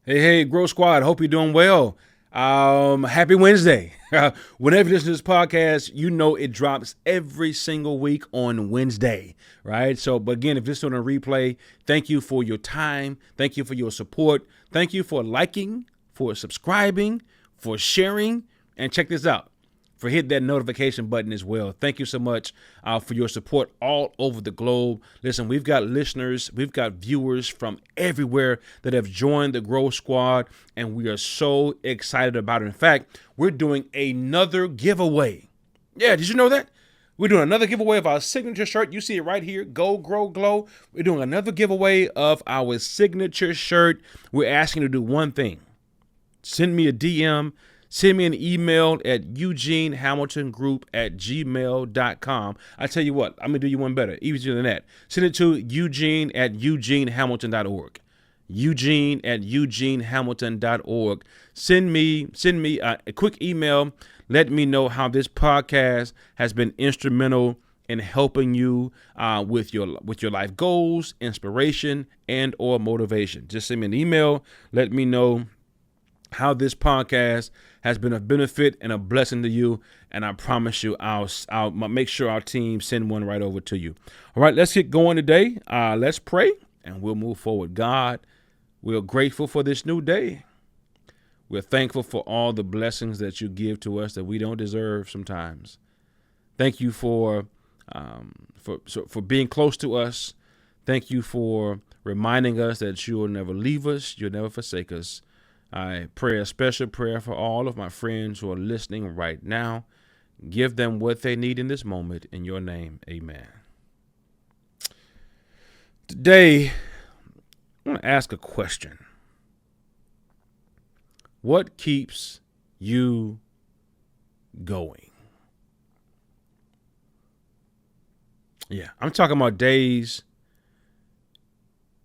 Hey, Grow Squad. Hope you're doing well. Happy Wednesday. Whenever you listen to this podcast, you know it drops every single week on Wednesday, right? So, but again, if this is on a replay, thank you for your time. Thank you for your support. Thank you for liking, for subscribing, for sharing, and check this out, for hit that notification button as well. Thank you so much for your support all over the globe. Listen, we've got listeners, we've got viewers from everywhere that have joined the Grow Squad, and we are so excited about it. In fact, we're doing another giveaway. Yeah, did you know that? We're doing another giveaway of our signature shirt. You see it right here, Go, Grow, Glow. We're doing another giveaway of our signature shirt. We're asking you to do one thing. Send me a DM. Send me an email at EugEneHamiltonGroup@gmail.com. I tell you what, I'm going to do you one better, easier than that. Send it to Eugene@EugeneHamilton.org. Eugene@EugeneHamilton.org. Send me a quick email. Let me know how this podcast has been instrumental in helping you with your life goals, inspiration, and or motivation. Just send me an email. Let me know how this podcast has been a benefit and a blessing to you. And I promise you, I'll make sure our team send one right over to you. All right, let's get going today. Let's pray and we'll move forward. God, we're grateful for this new day. We're thankful for all the blessings that you give to us that we don't deserve sometimes. Thank you for being close to us. Thank you for reminding us that you will never leave us. You'll never forsake us. I pray a special prayer for all of my friends who are listening right now. Give them what they need in this moment. In your name, amen. Today, I want to ask a question. What keeps you going? Yeah, I'm talking about days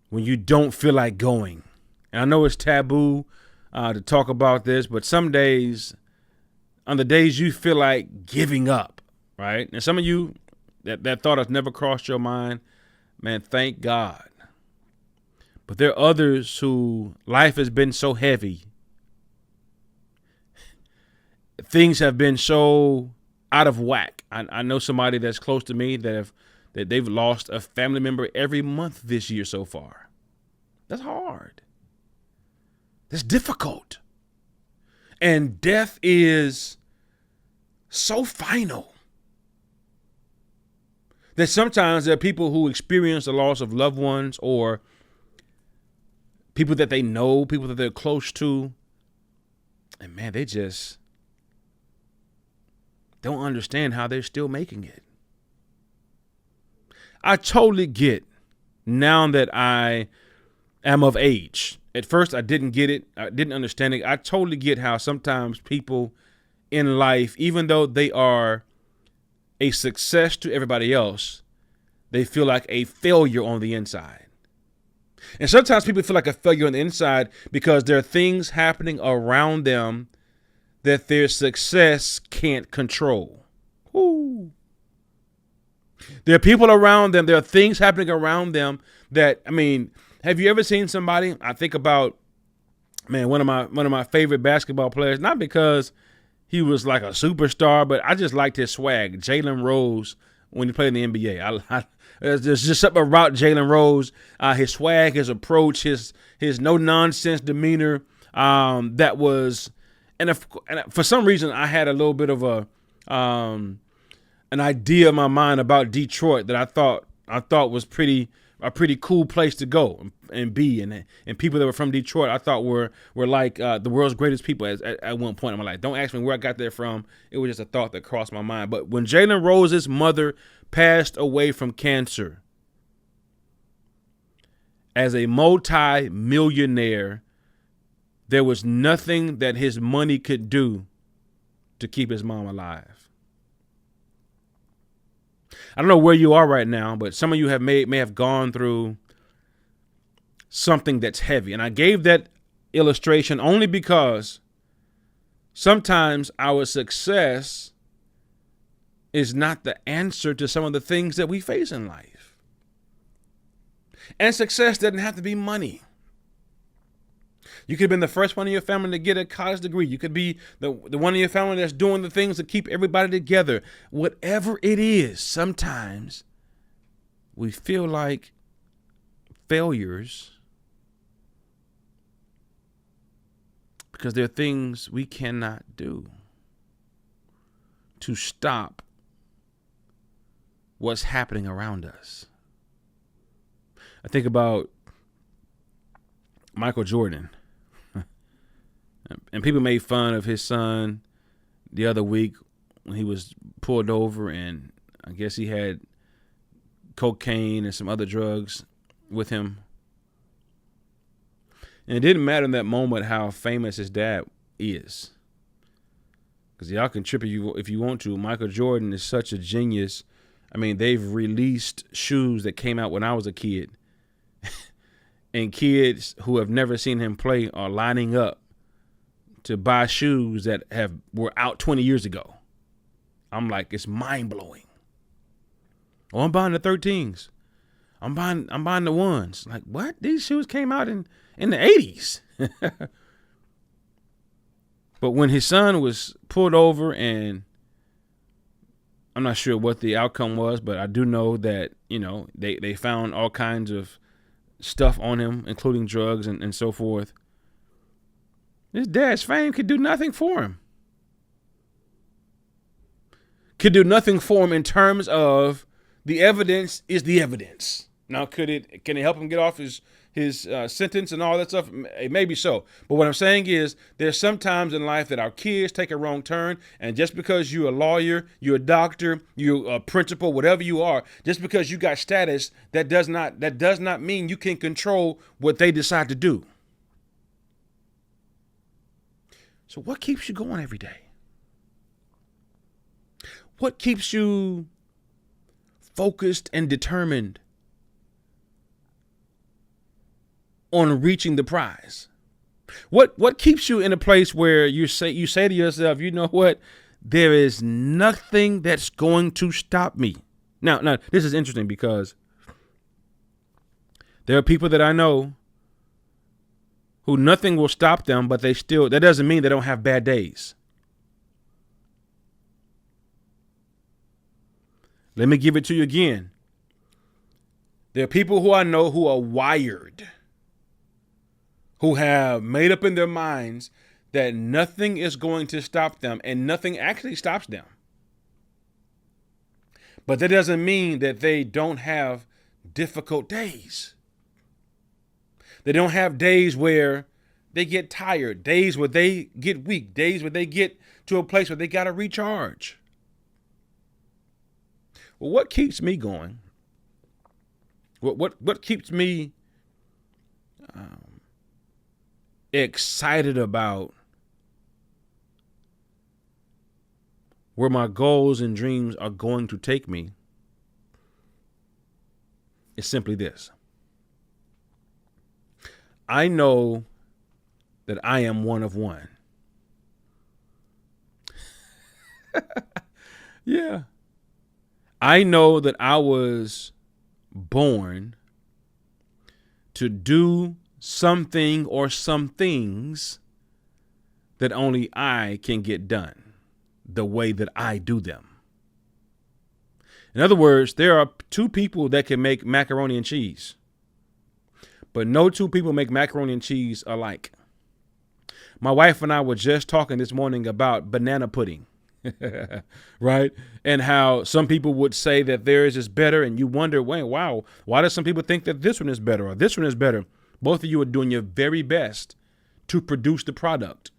when you don't feel like going. And I know it's taboo to talk about this, but some days, on the days you feel like giving up, right? And some of you, that thought has never crossed your mind, man, thank God. But there are others who life has been so heavy. Things have been so out of whack. I know somebody that's close to me that they've lost a family member every month this year so far. That's hard. That's difficult. And death is so final that sometimes there are people who experience the loss of loved ones or people that they know, people that they're close to. And man, they just don't understand how they're still making it. I totally get now that I am of age. At first, I didn't get it. I didn't understand it. I totally get how sometimes people in life, even though they are a success to everybody else, they feel like a failure on the inside. And sometimes people feel like a failure on the inside because there are things happening around them that their success can't control. Woo. There are people around them. There are things happening around them that, have you ever seen somebody? I think about, one of my favorite basketball players, not because he was like a superstar, but I just liked his swag. Jalen Rose, when he played in the NBA, there's just something about Jalen Rose, his swag, his approach, his no nonsense demeanor. That was, and for some reason, I had a little bit of an idea in my mind about Detroit that I thought was a pretty cool place to go and be, and people that were from Detroit I thought were like the world's greatest people at one point in my life. Don't ask me where I got that from. It was just a thought that crossed my mind. But when Jalen Rose's mother passed away from cancer, as a multi-millionaire, there was nothing that his money could do to keep his mom alive. I don't know where you are right now, but some of you may have gone through something that's heavy. And I gave that illustration only because sometimes our success is not the answer to some of the things that we face in life. And success doesn't have to be money. You could have been the first one in your family to get a college degree. You could be the one in your family that's doing the things to keep everybody together. Whatever it is, sometimes we feel like failures because there are things we cannot do to stop what's happening around us. I think about Michael Jordan, and people made fun of his son the other week when he was pulled over, and I guess he had cocaine and some other drugs with him. And it didn't matter in that moment how famous his dad is, because y'all can trip if you want to. Michael Jordan is such a genius. I mean, they've released shoes that came out when I was a kid. And kids who have never seen him play are lining up to buy shoes that were out 20 years ago. I'm like, it's mind blowing. Oh, I'm buying the 13s. I'm buying the ones. Like, what? These shoes came out in the 80s. But when his son was pulled over, and I'm not sure what the outcome was, but I do know that, they found all kinds of stuff on him, including drugs and so forth. His dad's fame could do nothing for him. Could do nothing for him in terms of the evidence is the evidence. Now, can it help him get off his sentence and all that stuff? Maybe so. But what I'm saying is there's some times in life that our kids take a wrong turn. And just because you're a lawyer, you're a doctor, you're a principal, whatever you are, just because you got status, that does not mean you can control what they decide to do. So what keeps you going every day? What keeps you focused and determined on reaching the prize? What keeps you in a place where you say to yourself, you know what? There is nothing that's going to stop me. Now, this is interesting because there are people that I know who nothing will stop them, but that doesn't mean they don't have bad days. Let me give it to you again. There are people who I know who are wired, who have made up in their minds that nothing is going to stop them, and nothing actually stops them. But that doesn't mean that they don't have difficult days. They don't have days where they get tired, days where they get weak, days where they get to a place where they got to recharge. Well, what keeps me going? What keeps me excited about where my goals and dreams are going to take me is simply this. I know that I am one of one. Yeah. I know that I was born to do something or some things that only I can get done the way that I do them. In other words, there are two people that can make macaroni and cheese, but no two people make macaroni and cheese alike. My wife and I were just talking this morning about banana pudding. Right? And how some people would say that theirs is better, and you wonder, wow, why do some people think that this one is better or this one is better? Both of you are doing your very best to produce the product.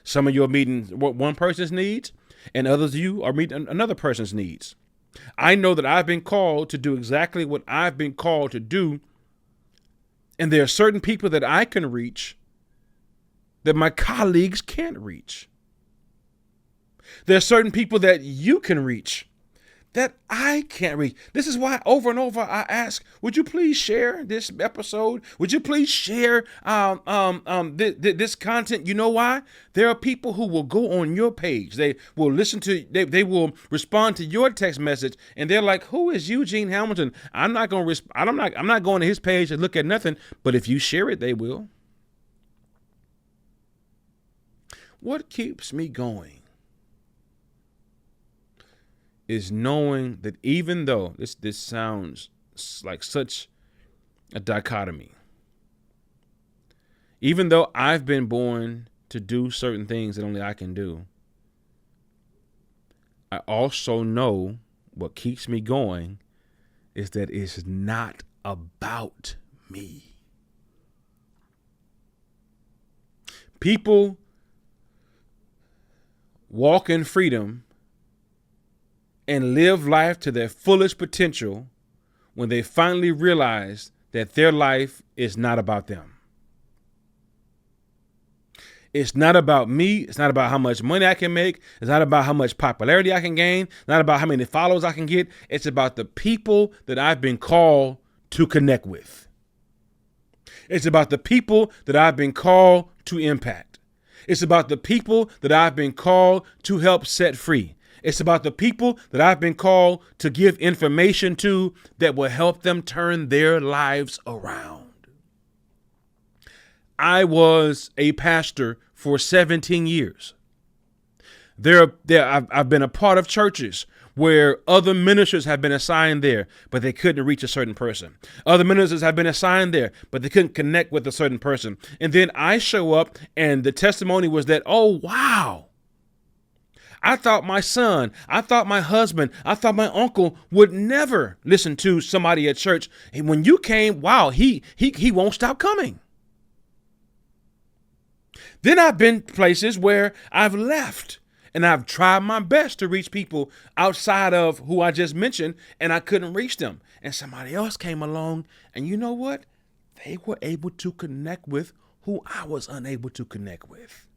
Some of you are meeting what one person's needs, and others of you are meeting another person's needs. I know that I've been called to do exactly what I've been called to do, and there are certain people that I can reach that my colleagues can't reach. There are certain people that you can reach that I can't reach. This is why over and over I ask, would you please share this episode? Would you please share this content? You know why? There are people who will go on your page. They will listen to, they will respond to your text message, and they're like, who is Eugene Hamilton? I'm not going to going to his page and look at nothing, but if you share it, they will. What keeps me going is knowing that even though this sounds like such a dichotomy, even though I've been born to do certain things that only I can do, I also know what keeps me going is that it's not about me. People walk in freedom and live life to their fullest potential when they finally realize that their life is not about them. It's not about me. It's not about how much money I can make. It's not about how much popularity I can gain. It's not about how many followers I can get. It's about the people that I've been called to connect with. It's about the people that I've been called to impact. It's about the people that I've been called to help set free. It's about the people that I've been called to give information to that will help them turn their lives around. I was a pastor for 17 years. I've been a part of churches where other ministers have been assigned there, but they couldn't reach a certain person. Other ministers have been assigned there, but they couldn't connect with a certain person. And then I show up and the testimony was that, oh, wow. I thought my son, I thought my husband, I thought my uncle would never listen to somebody at church. And when you came, wow, he won't stop coming. Then I've been places where I've left and I've tried my best to reach people outside of who I just mentioned, and I couldn't reach them. And somebody else came along, and you know what? They were able to connect with who I was unable to connect with.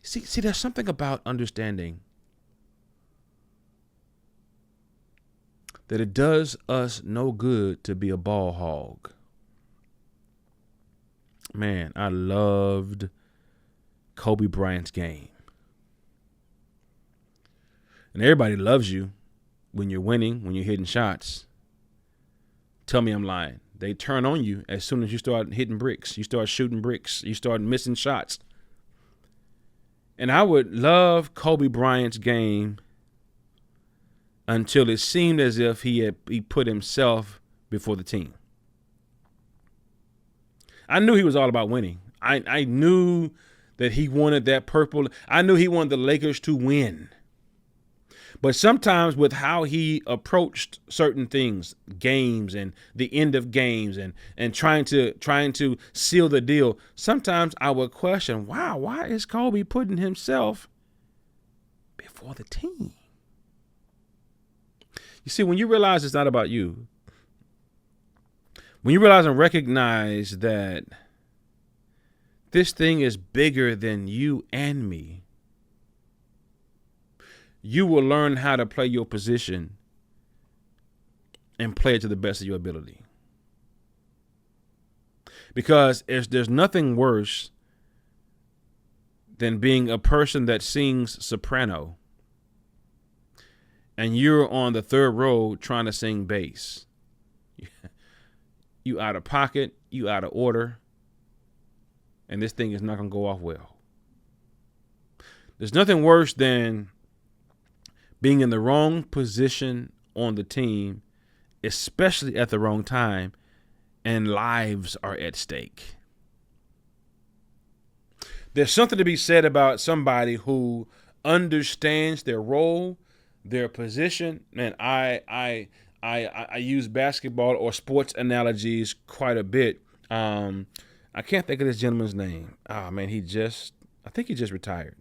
See, there's something about understanding that it does us no good to be a ball hog. Man, I loved Kobe Bryant's game. And everybody loves you when you're winning, when you're hitting shots. Tell me I'm lying. They turn on you as soon as you start hitting bricks. You start shooting bricks. You start missing shots. And I would love Kobe Bryant's game until it seemed as if he put himself before the team. I knew he was all about winning. I knew that he wanted that purple. I knew he wanted the Lakers to win. But sometimes with how he approached certain things, games and the end of games and trying to seal the deal, sometimes I would question, wow, why is Kobe putting himself before the team? You see, when you realize it's not about you, when you realize and recognize that this thing is bigger than you and me, you will learn how to play your position and play it to the best of your ability. Because there's nothing worse than being a person that sings soprano and you're on the third row trying to sing bass. You out of pocket, you out of order, and this thing is not going to go off well. There's nothing worse than being in the wrong position on the team, especially at the wrong time, and lives are at stake. There's something to be said about somebody who understands their role, their position. Man, I use basketball or sports analogies quite a bit. I can't think of this gentleman's name. Oh man, I think he just retired.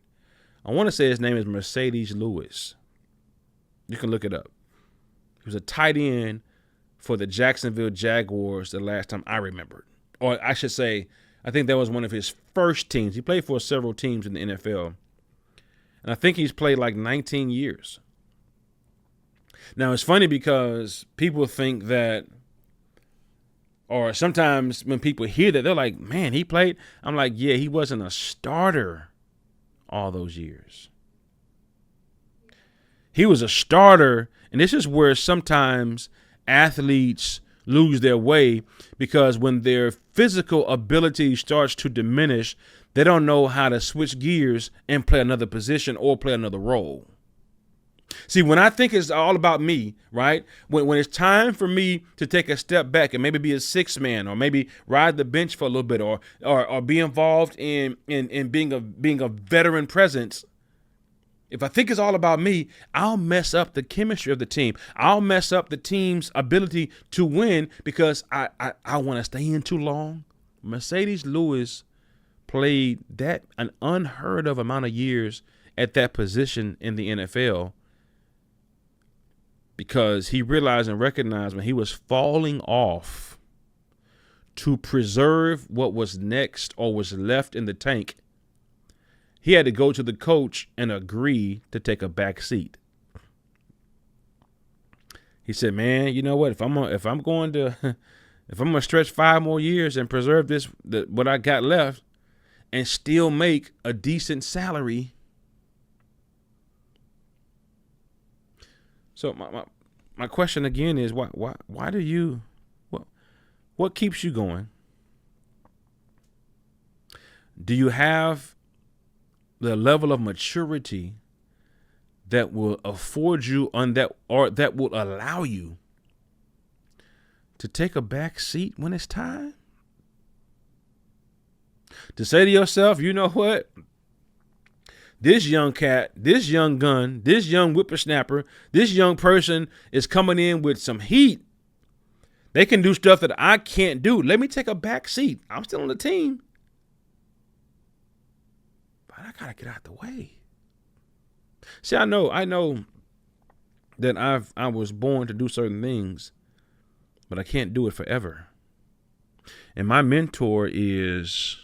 I want to say his name is Mercedes Lewis. You can look it up. He was a tight end for the Jacksonville Jaguars the last time I remembered. Or I should say, I think that was one of his first teams. He played for several teams in the NFL. And I think he's played like 19 years. Now, it's funny because people think that, or sometimes when people hear that, they're like, man, he played. I'm like, yeah, he wasn't a starter all those years. He was a starter, and this is where sometimes athletes lose their way, because when their physical ability starts to diminish, they don't know how to switch gears and play another position or play another role. See, when I think it's all about me, right? When it's time for me to take a step back and maybe be a sixth man, or maybe ride the bench for a little bit, or be involved in being a veteran presence. If I think it's all about me, I'll mess up the chemistry of the team. I'll mess up the team's ability to win because I want to stay in too long. Mercedes Lewis played an unheard of amount of years at that position in the NFL because he realized and recognized when he was falling off, to preserve what was next or was left in the tank, he had to go to the coach and agree to take a back seat. He said, man, you know what? If I'm going to stretch 5 more years and preserve what I got left and still make a decent salary. So my question again is, why do you, what keeps you going? Do you have the level of maturity that will afford you that will allow you to take a back seat when it's time? To say to yourself, you know what? This young cat, this young gun, this young whippersnapper, this young person is coming in with some heat. They can do stuff that I can't do. Let me take a back seat. I'm still on the team, but I gotta get out the way. See, I know that I was born to do certain things, but I can't do it forever. And my mentor is,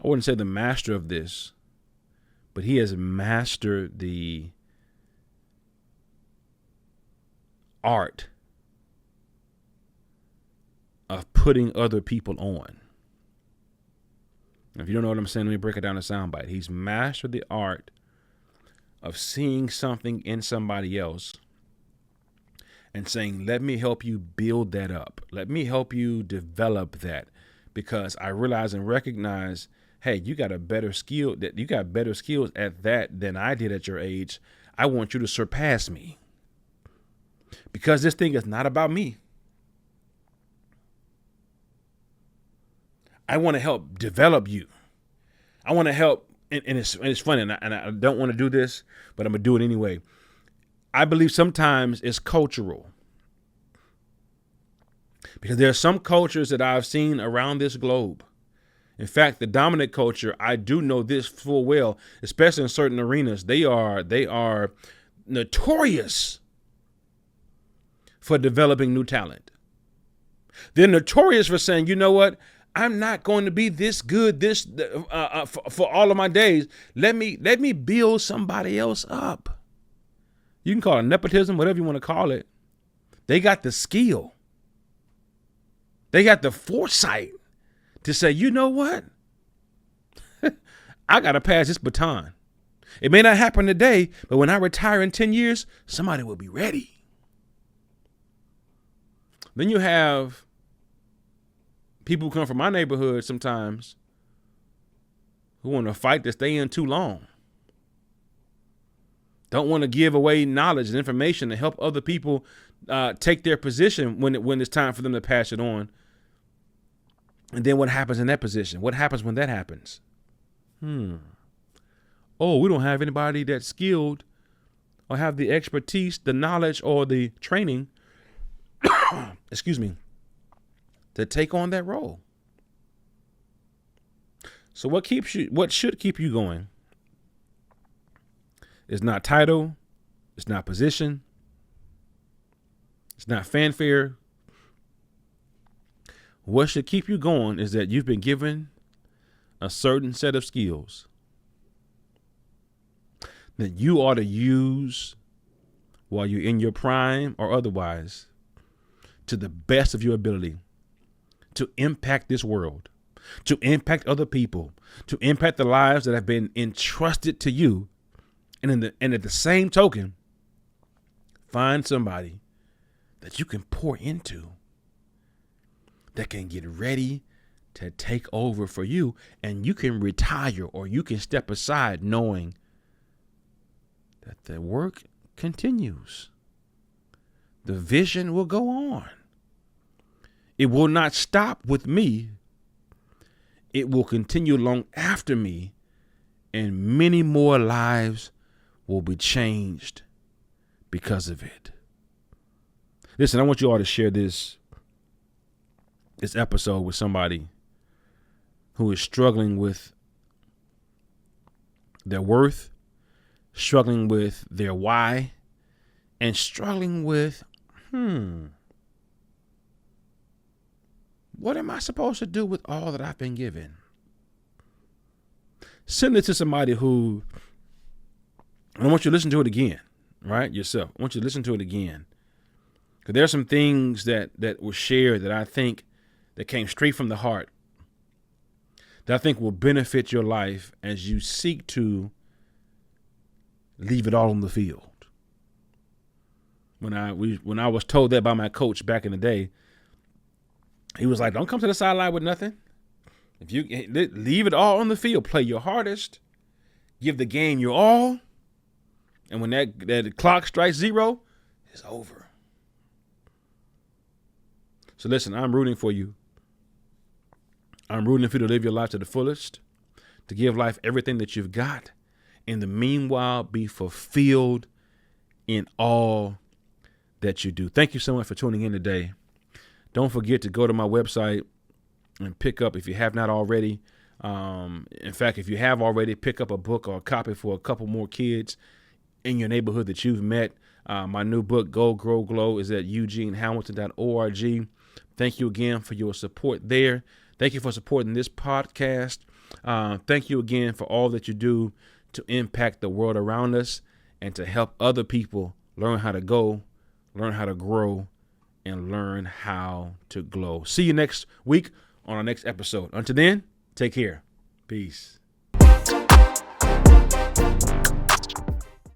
I wouldn't say the master of this, but he has mastered the art of putting other people on. If you don't know what I'm saying, let me break it down to soundbite. He's mastered the art of seeing something in somebody else and saying, let me help you build that up. Let me help you develop that, because I realize and recognize, hey, you got better skills at that than I did at your age. I want you to surpass me, because this thing is not about me. I want to help develop you. I want to help, and it's funny, and I don't want to do this, but I'm gonna do it anyway. I believe sometimes it's cultural, because there are some cultures that I've seen around this globe. In fact, the dominant culture, I do know this full well, especially in certain arenas. They are notorious for developing new talent. They're notorious for saying, you know what? I'm not going to be this good for all of my days. Let me build somebody else up. You can call it nepotism, whatever you want to call it. They got the skill. They got the foresight to say, you know what? I got to pass this baton. It may not happen today, but when I retire in 10 years, somebody will be ready. Then you have people who come from my neighborhood sometimes who want to fight to stay in too long. Don't want to give away knowledge and information to help other people take their position when it's time for them to pass it on. And then what happens in that position? What happens when that happens? Oh, we don't have anybody that's skilled or have the expertise, the knowledge, or the training, excuse me, to take on that role. So what should keep you going? It's not title, it's not position, it's not fanfare. What should keep you going is that you've been given a certain set of skills that you ought to use while you're in your prime or otherwise to the best of your ability to impact this world, to impact other people, to impact the lives that have been entrusted to you And at the same token, find somebody that you can pour into that can get ready to take over for you, and you can retire or you can step aside knowing that the work continues. The vision will go on. It will not stop with me. It will continue long after me, and many more lives will be changed because of it. Listen, I want you all to share this episode with somebody who is struggling with their worth, struggling with their why, and struggling with, what am I supposed to do with all that I've been given? Send it to somebody who, I want you to listen to it again, right? Yourself. I want you to listen to it again. Because there are some things that were shared that I think that came straight from the heart that I think will benefit your life as you seek to leave it all on the field. When I was told that by my coach back in the day, he was like, don't come to the sideline with nothing. If you leave it all on the field, play your hardest, give the game your all, and when that clock strikes 0, it's over. So listen, I'm rooting for you. I'm rooting for you to live your life to the fullest, to give life everything that you've got. In the meanwhile, be fulfilled in all that you do. Thank you so much for tuning in today. Don't forget to go to my website and pick up, if you have not already. In fact, if you have already, pick up a book or a copy for a couple more kids in your neighborhood that you've met. My new book, Go, Grow, Glow, is at 𝐬𝐮𝐻amilton.org. Thank you again for your support there. Thank you for supporting this podcast. Thank you again for all that you do to impact the world around us and to help other people learn how to go, learn how to grow, and learn how to glow. See you next week on our next episode. Until then, take care. Peace.